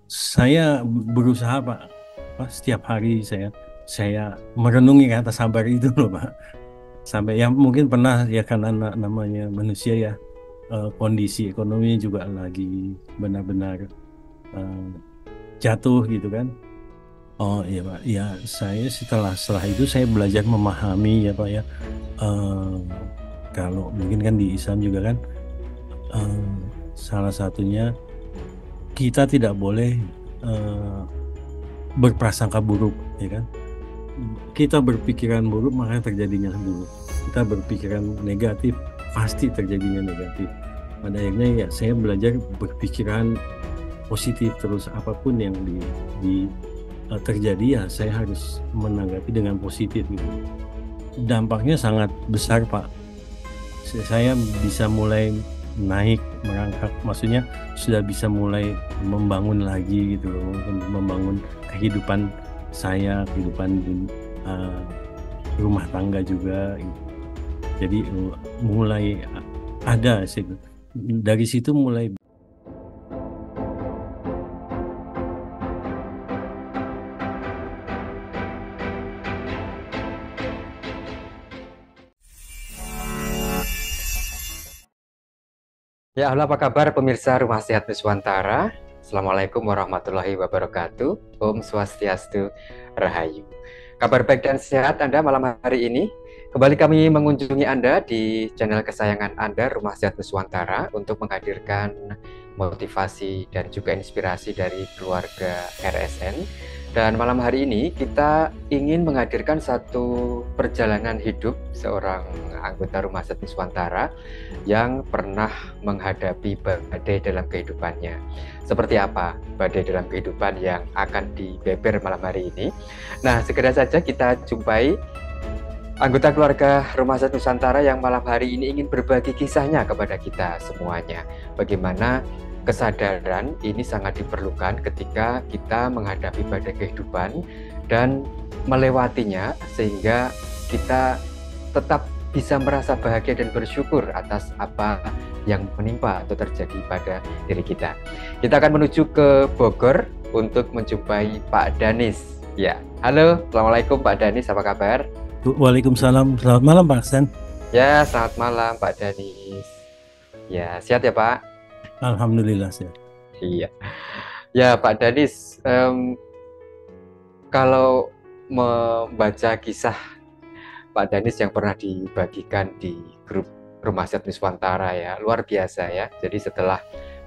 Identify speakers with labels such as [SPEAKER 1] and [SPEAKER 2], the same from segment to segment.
[SPEAKER 1] Saya berusaha Pak, setiap hari saya merenungi kata sabar itu loh Pak. Sampai ya mungkin pernah ya karena namanya manusia ya, kondisi ekonomi juga lagi benar-benar eh, jatuh gitu kan. Oh iya Pak, ya saya setelah itu saya belajar memahami ya Pak ya. Eh, Kalau mungkin kan di Islam juga kan, eh, salah satunya kita tidak boleh eh, berprasangka buruk, ya kan? Kita berpikiran buruk maka terjadinya buruk. Kita berpikiran negatif pasti terjadinya negatif. Pada akhirnya ya saya belajar berpikiran positif terus, apapun yang terjadi ya saya harus menanggapi dengan positif gitu. Dampaknya sangat besar Pak. Saya bisa mulai naik merangkak, maksudnya sudah bisa mulai membangun lagi gitu loh, membangun kehidupan saya, kehidupan uh, rumah tangga juga gitu. Jadi mulai ada sih dari situ mulai.
[SPEAKER 2] Ya, halo apa kabar pemirsa Rumah Sehat Nuswantara? Assalamualaikum warahmatullahi wabarakatuh. Om Swastiastu, Rahayu. Kabar baik dan sehat Anda malam hari ini. Kembali kami mengunjungi Anda di channel kesayangan Anda, Rumah Sehat Nuswantara, untuk menghadirkan motivasi dan juga inspirasi dari keluarga RSN. Dan malam hari ini kita ingin menghadirkan satu perjalanan hidup seorang anggota Rumah Sehat Nuswantara yang pernah menghadapi badai dalam kehidupannya. Seperti apa badai dalam kehidupan yang akan dibeber malam hari ini? Nah, segera saja kita jumpai anggota keluarga Rumah Sehat Nusantara yang malam hari ini ingin berbagi kisahnya kepada kita semuanya. Bagaimana kesadaran ini sangat diperlukan ketika kita menghadapi badai kehidupan dan melewatinya, sehingga kita tetap bisa merasa bahagia dan bersyukur atas apa yang menimpa atau terjadi pada diri kita. Kita akan menuju ke Bogor untuk menjumpai Pak Danis. Ya, halo, assalamualaikum Pak Danis, apa kabar?
[SPEAKER 1] Waalaikumsalam, selamat malam Pak Sen.
[SPEAKER 2] Ya, selamat malam Pak Danis. Ya, sehat ya Pak?
[SPEAKER 1] Alhamdulillah saya.
[SPEAKER 2] Iya. Ya Pak Danis, kalau membaca kisah Pak Danis yang pernah dibagikan di grup Rumah Sehat Nuswantara, ya luar biasa ya. Jadi setelah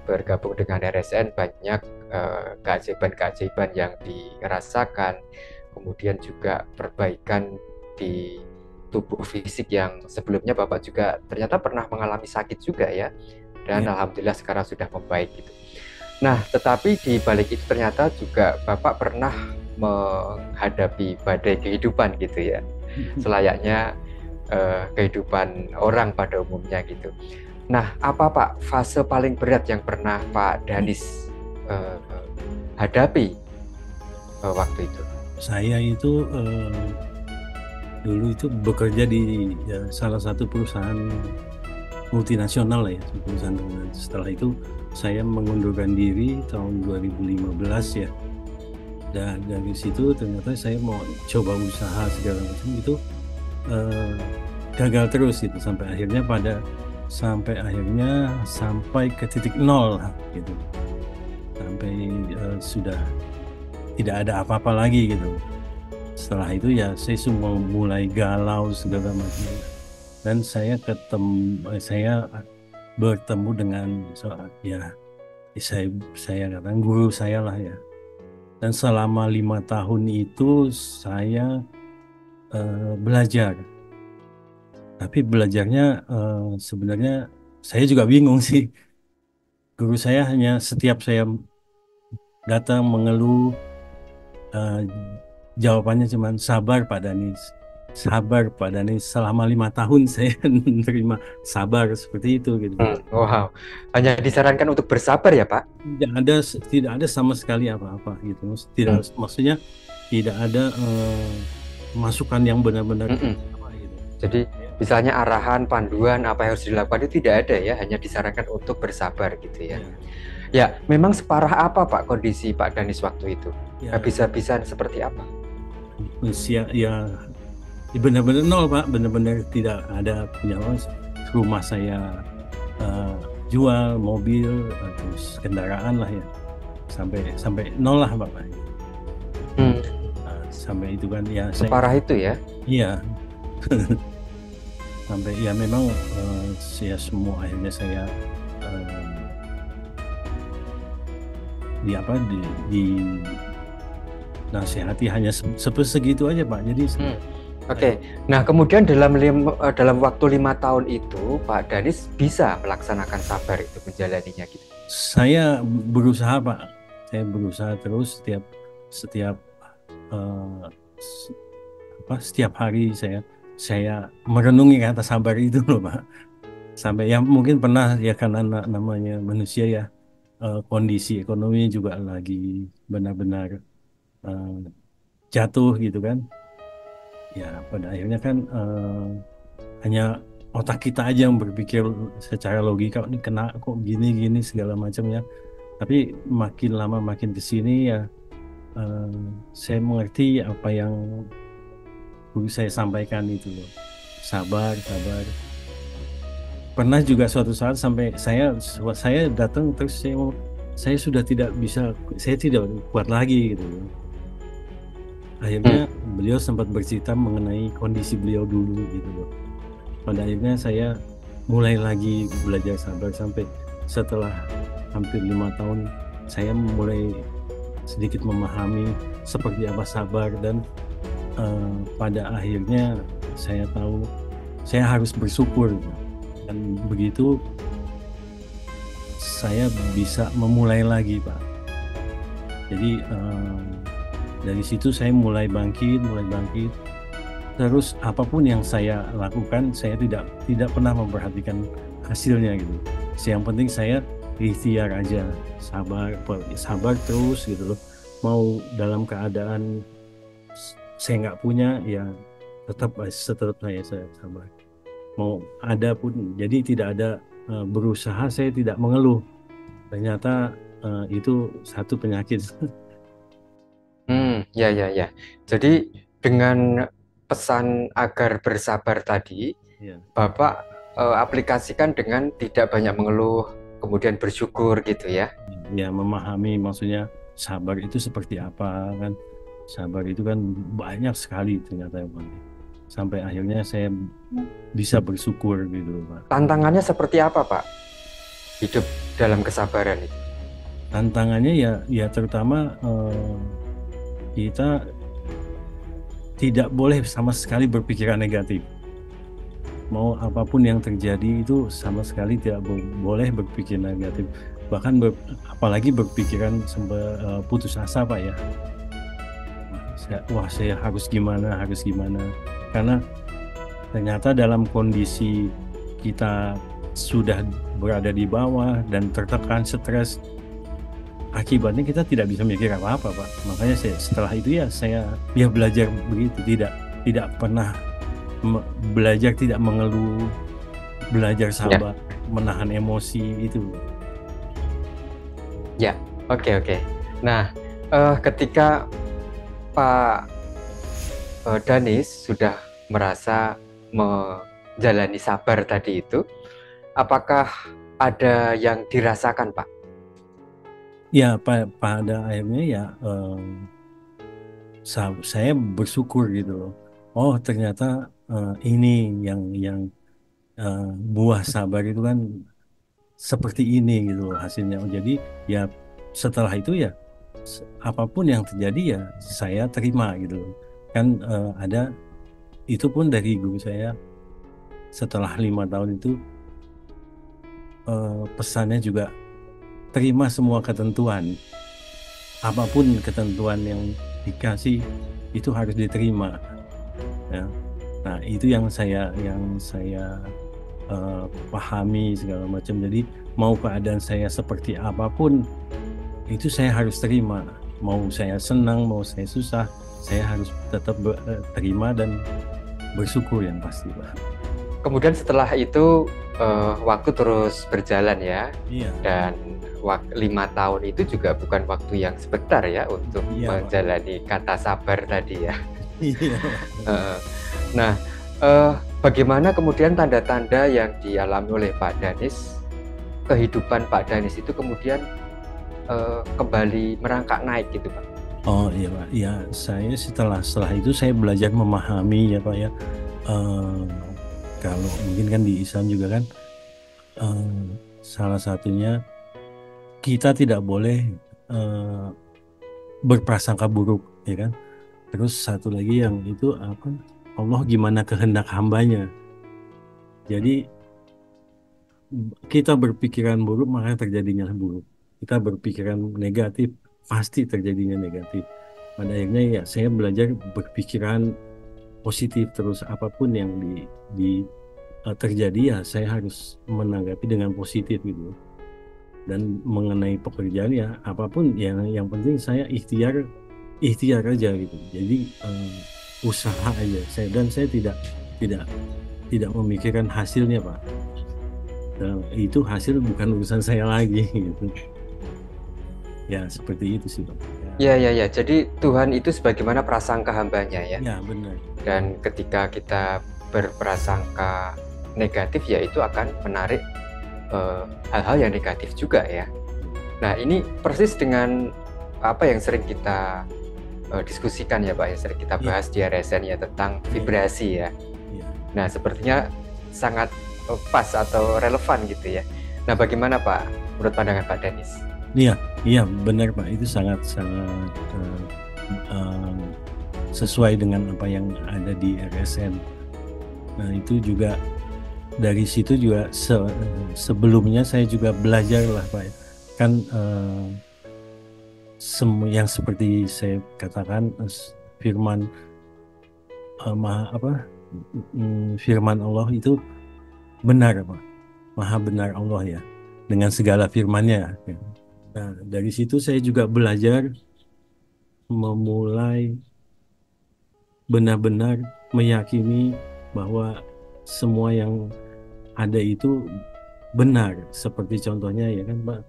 [SPEAKER 2] bergabung dengan RSN banyak keajaiban-keajaiban yang dirasakan, kemudian juga perbaikan di tubuh fisik yang sebelumnya Bapak juga ternyata pernah mengalami sakit juga ya, dan
[SPEAKER 1] Ya.
[SPEAKER 2] alhamdulillah sekarang sudah membaik gitu. Nah, tetapi di balik itu ternyata juga Bapak pernah menghadapi badai kehidupan gitu ya, selayaknya kehidupan orang pada umumnya gitu. Nah, apa Pak fase paling berat yang pernah Pak Danis hadapi waktu itu?
[SPEAKER 1] Saya itu dulu itu bekerja di salah satu perusahaan multinasional lah ya, perusahaan. Setelah itu saya mengundurkan diri tahun 2015 ya. Dan dari situ ternyata saya mau coba usaha segala macam itu, eh, gagal terus gitu sampai ke titik nol lah, gitu. Sampai sudah tidak ada apa-apa lagi gitu. Setelah itu ya saya semua mulai galau segala macam, dan saya bertemu dengan ya saya katakan guru saya lah ya. Dan selama 5 tahun itu saya belajar, tapi belajarnya sebenarnya saya juga bingung sih. Guru saya hanya setiap saya datang mengeluh, eh, jawabannya cuma sabar Pak Danis, sabar Pak Danis. Selama 5 tahun saya menerima sabar seperti itu gitu.
[SPEAKER 2] Wow, hanya disarankan untuk bersabar ya Pak?
[SPEAKER 1] Tidak ada sama sekali apa-apa gitu. Maksudnya tidak ada masukan yang benar-benar
[SPEAKER 2] Mm-mm.
[SPEAKER 1] apa gitu.
[SPEAKER 2] Jadi misalnya arahan, panduan apa yang harus dilakukan itu tidak ada ya, hanya disarankan untuk bersabar gitu ya.
[SPEAKER 1] Ya.
[SPEAKER 2] Ya, memang separah apa Pak kondisi Pak Danis waktu itu?
[SPEAKER 1] Ya,
[SPEAKER 2] Habis-habisan seperti apa?
[SPEAKER 1] usia ya, benar-benar nol Pak, benar-benar tidak ada punya uang. Rumah saya eh, jual, mobil, terus kendaraan lah ya, sampai sampai nol lah Pak.
[SPEAKER 2] Hmm,
[SPEAKER 1] Nah, sampai itu kan ya saya,
[SPEAKER 2] separah itu ya?
[SPEAKER 1] iya, sampai ya memang ya semua akhirnya saya eh, di apa di nasihati hanya segitu aja Pak. Jadi
[SPEAKER 2] Hmm. Oke, nah kemudian dalam waktu 5 tahun itu Pak Danis bisa melaksanakan sabar itu, menjalaninya gitu.
[SPEAKER 1] saya berusaha Pak, saya berusaha terus setiap setiap eh, s- setiap hari saya merenungi kata sabar itu loh Pak. Sampai ya mungkin pernah ya, karena namanya manusia ya, kondisi ekonomi juga lagi benar-benar eh, jatuh gitu kan. Ya pada akhirnya kan hanya otak kita aja yang berpikir secara logika, "Oh, ini kena kok gini-gini segala macamnya." Tapi makin lama makin ke sini ya, eh, saya mengerti apa yang guru saya sampaikan itu loh. Sabar, sabar. Pernah juga suatu saat sampai saya datang terus saya sudah tidak bisa, saya tidak kuat lagi gitu loh.
[SPEAKER 2] Hmm.
[SPEAKER 1] Akhirnya beliau sempat bercerita mengenai kondisi beliau dulu gitu loh. Pada akhirnya saya mulai lagi belajar sabar sampai setelah hampir 5 tahun saya mulai sedikit memahami seperti apa sabar, dan pada akhirnya saya tahu saya harus bersyukur, dan begitu saya bisa memulai lagi Pak. Jadi dari situ saya mulai bangkit. Terus apapun yang saya lakukan, saya tidak pernah memperhatikan hasilnya gitu. Yang penting saya ikhtiar aja, sabar terus gitu loh. Mau dalam keadaan saya nggak punya ya tetap saya sabar. Mau ada pun, jadi tidak ada berusaha, saya tidak mengeluh. Ternyata itu satu penyakit.
[SPEAKER 2] Ya, ya, ya. Jadi dengan pesan agar bersabar tadi,
[SPEAKER 1] Ya,
[SPEAKER 2] Bapak aplikasikan dengan tidak banyak mengeluh, kemudian bersyukur gitu ya.
[SPEAKER 1] ya memahami maksudnya sabar itu seperti apa kan. Sabar itu kan banyak sekali ternyata ya Bang. Sampai akhirnya saya bisa bersyukur gitu loh, Pak.
[SPEAKER 2] Tantangannya seperti apa Pak? Hidup dalam kesabaran itu.
[SPEAKER 1] Tantangannya ya terutama kita tidak boleh sama sekali berpikiran negatif. Mau apapun yang terjadi itu sama sekali tidak boleh berpikir negatif. Bahkan apalagi berpikiran putus asa Pak ya. Wah saya harus gimana, karena ternyata dalam kondisi kita sudah berada di bawah dan tertekan, stres, akibatnya kita tidak bisa mikir apa-apa Pak. Makanya setelah itu ya saya belajar begitu, tidak pernah belajar tidak mengeluh, belajar sabar, menahan emosi itu.
[SPEAKER 2] Ya, oke, oke. Nah, ketika Pak Danis sudah merasa menjalani sabar tadi itu, apakah ada yang dirasakan Pak?
[SPEAKER 1] Ya pada akhirnya ya saya bersyukur gitu loh. Oh ternyata ini yang buah sabar itu kan seperti ini gitu loh hasilnya. Jadi ya setelah itu ya apapun yang terjadi ya saya terima gitu loh. Kan ada itu pun dari guru saya setelah 5 tahun itu, pesannya juga terima semua ketentuan. Apapun ketentuan yang dikasih itu harus diterima. Ya. Nah itu yang saya pahami segala macam. Jadi mau keadaan saya seperti apapun itu saya harus terima. Mau saya senang, mau saya susah, saya harus tetap terima dan bersyukur yang pasti Pak.
[SPEAKER 2] Kemudian setelah itu waktu terus berjalan ya,
[SPEAKER 1] Iya.
[SPEAKER 2] dan 5 tahun itu juga bukan waktu yang sebentar ya untuk
[SPEAKER 1] Iya, Pak.
[SPEAKER 2] menjalani kata sabar tadi ya.
[SPEAKER 1] Iya, Pak.
[SPEAKER 2] Eh, Nah, bagaimana kemudian tanda-tanda yang dialami oleh Pak Danis, kehidupan Pak Danis itu kemudian kembali merangkak naik gitu, Pak?
[SPEAKER 1] Oh iya, Pak. Ya, saya setelah itu saya belajar memahami ya, Pak ya. Eh, Kalau mungkin kan di Islam juga kan, salah satunya kita tidak boleh eh, berprasangka buruk, ya kan. Terus satu lagi yang itu apa? Allah gimana kehendak hambanya. Jadi kita berpikiran buruk maka terjadinya buruk. Kita berpikiran negatif pasti terjadinya negatif. Pada akhirnya ya saya belajar berpikiran positif, terus apapun yang terjadi ya saya harus menanggapi dengan positif gitu. Dan mengenai pekerjaan ya apapun yang penting saya ikhtiar aja gitu. Jadi usaha aja saya tidak tidak memikirkan hasilnya, Pak. Itu hasil bukan urusan saya lagi gitu. Ya seperti itu sih, Pak.
[SPEAKER 2] Ya, ya, ya. Jadi Tuhan itu sebagaimana prasangka hambanya ya.
[SPEAKER 1] Ya benar.
[SPEAKER 2] Dan ketika kita berprasangka negatif ya itu akan menarik hal-hal yang negatif juga ya. Nah, ini persis dengan apa yang sering kita diskusikan ya Pak, yang sering kita bahas di RSN ya tentang vibrasi ya. Nah, sepertinya sangat pas atau relevan gitu ya. Nah, bagaimana Pak menurut pandangan Pak Danis?
[SPEAKER 1] Iya benar, Pak. Itu sangat sesuai dengan apa yang ada di RSN. Nah, itu juga dari situ juga sebelumnya saya juga belajar lah, Pak. Kan yang seperti saya katakan firman firman Allah itu benar, Pak. Maha benar Allah ya dengan segala firman-Nya. Nah, dari situ saya juga belajar memulai benar-benar meyakini bahwa semua yang ada itu benar. Seperti contohnya ya kan, Pak,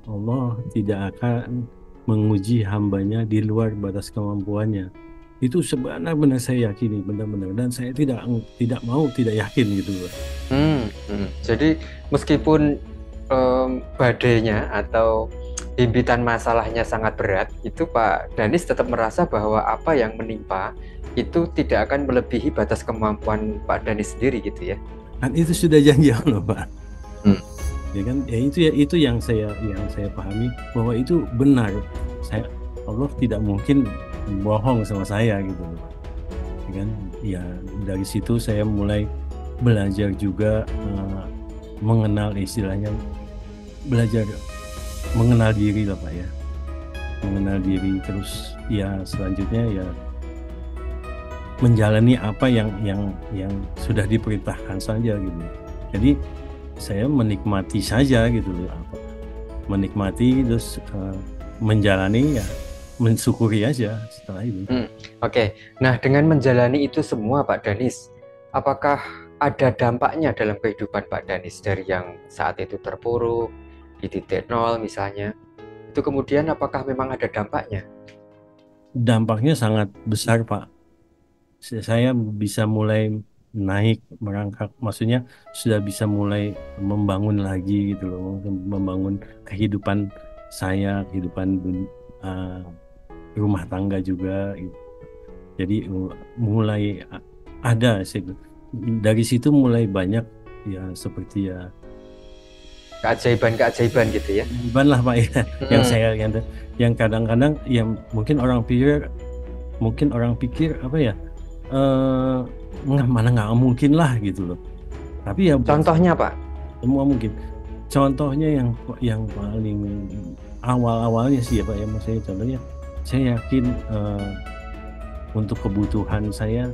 [SPEAKER 1] Allah tidak akan menguji hambanya di luar batas kemampuannya. Itu sebenar-benar saya yakini benar-benar, dan saya tidak mau tidak yakin gitu, Pak.
[SPEAKER 2] Jadi meskipun badainya atau himpitan masalahnya sangat berat, itu Pak Danis tetap merasa bahwa apa yang menimpa itu tidak akan melebihi batas kemampuan Pak Danis sendiri gitu ya.
[SPEAKER 1] Kan itu sudah janji Allah, Pak. Ya kan, ya itu yang saya pahami bahwa itu benar. Allah tidak mungkin bohong sama saya gitu, ya kan. Ya dari situ saya mulai belajar juga mengenal, istilahnya belajar mengenal diri lah, Pak ya. Mengenal diri, terus ya selanjutnya ya menjalani apa yang sudah diperintahkan saja gitu. Jadi saya menikmati saja gitu loh, menikmati terus menjalani ya, mensyukuri aja setelah itu.
[SPEAKER 2] Oke. Nah, dengan menjalani itu semua Pak Danis, apakah ada dampaknya dalam kehidupan Pak Danis dari yang saat itu terpuruk di titik nol misalnya, itu kemudian apakah memang ada dampaknya?
[SPEAKER 1] Dampaknya sangat besar, Pak. Saya bisa mulai naik, merangkak, maksudnya sudah bisa mulai membangun lagi gitu loh, membangun kehidupan saya, kehidupan rumah tangga juga gitu. Jadi mulai ada sih, dari situ mulai banyak ya, seperti ya
[SPEAKER 2] keajaiban gitu ya.
[SPEAKER 1] Keajaiban lah, Pak ya. Yang kadang-kadang yang mungkin orang pikir apa ya, mana nggak mungkin lah gitu loh. Tapi ya
[SPEAKER 2] contohnya Pak,
[SPEAKER 1] semua mungkin. Contohnya yang paling awalnya sih ya, Pak ya, maksudnya contohnya saya yakin untuk kebutuhan saya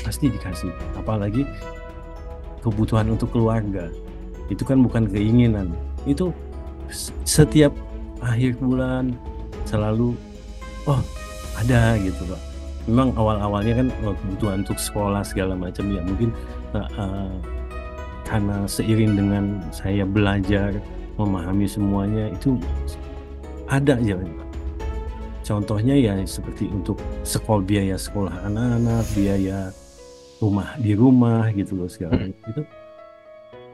[SPEAKER 1] pasti dikasih, apalagi kebutuhan untuk keluarga. Itu kan bukan keinginan, itu setiap akhir bulan selalu ada gitu, Pak. Memang awal-awalnya kan kebutuhan untuk sekolah segala macam ya, mungkin karena seiring dengan saya belajar memahami semuanya itu ada aja. Contohnya ya seperti untuk biaya sekolah anak-anak, biaya rumah di rumah gitu loh segala itu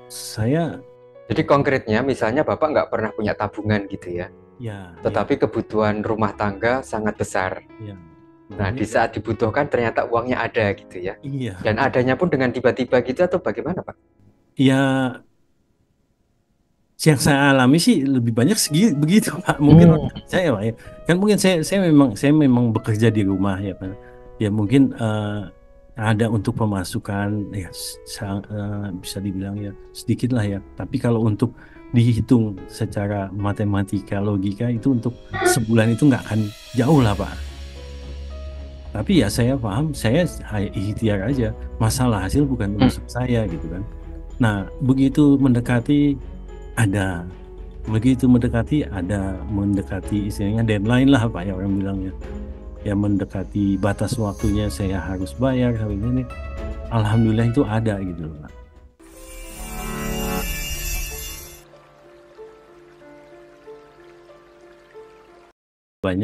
[SPEAKER 1] saya
[SPEAKER 2] Jadi konkretnya misalnya Bapak nggak pernah punya tabungan gitu ya,
[SPEAKER 1] ya
[SPEAKER 2] tetapi kebutuhan rumah tangga sangat besar.
[SPEAKER 1] ya
[SPEAKER 2] Nah,
[SPEAKER 1] makanya
[SPEAKER 2] di saat dibutuhkan ternyata uangnya ada gitu ya.
[SPEAKER 1] iya
[SPEAKER 2] Dan adanya pun dengan tiba-tiba gitu atau bagaimana, Pak?
[SPEAKER 1] ya yang saya alami sih lebih banyak begitu Pak. Mungkin
[SPEAKER 2] Hmm.
[SPEAKER 1] saya Pak ya. Kan mungkin saya memang bekerja di rumah ya Pak. Ya mungkin ada untuk pemasukan ya bisa dibilang ya sedikit lah ya. Tapi kalau untuk dihitung secara matematika logika itu untuk sebulan itu nggak akan jauh lah Pak. Tapi ya saya paham, saya ikhtiar aja. Masalah hasil bukan urusan saya gitu kan. Nah, begitu mendekati ada mendekati istilahnya deadline lah Pak ya orang bilangnya ya mendekati batas waktunya saya harus bayar sampai ini alhamdulillah itu ada gitu loh Pak. Banyak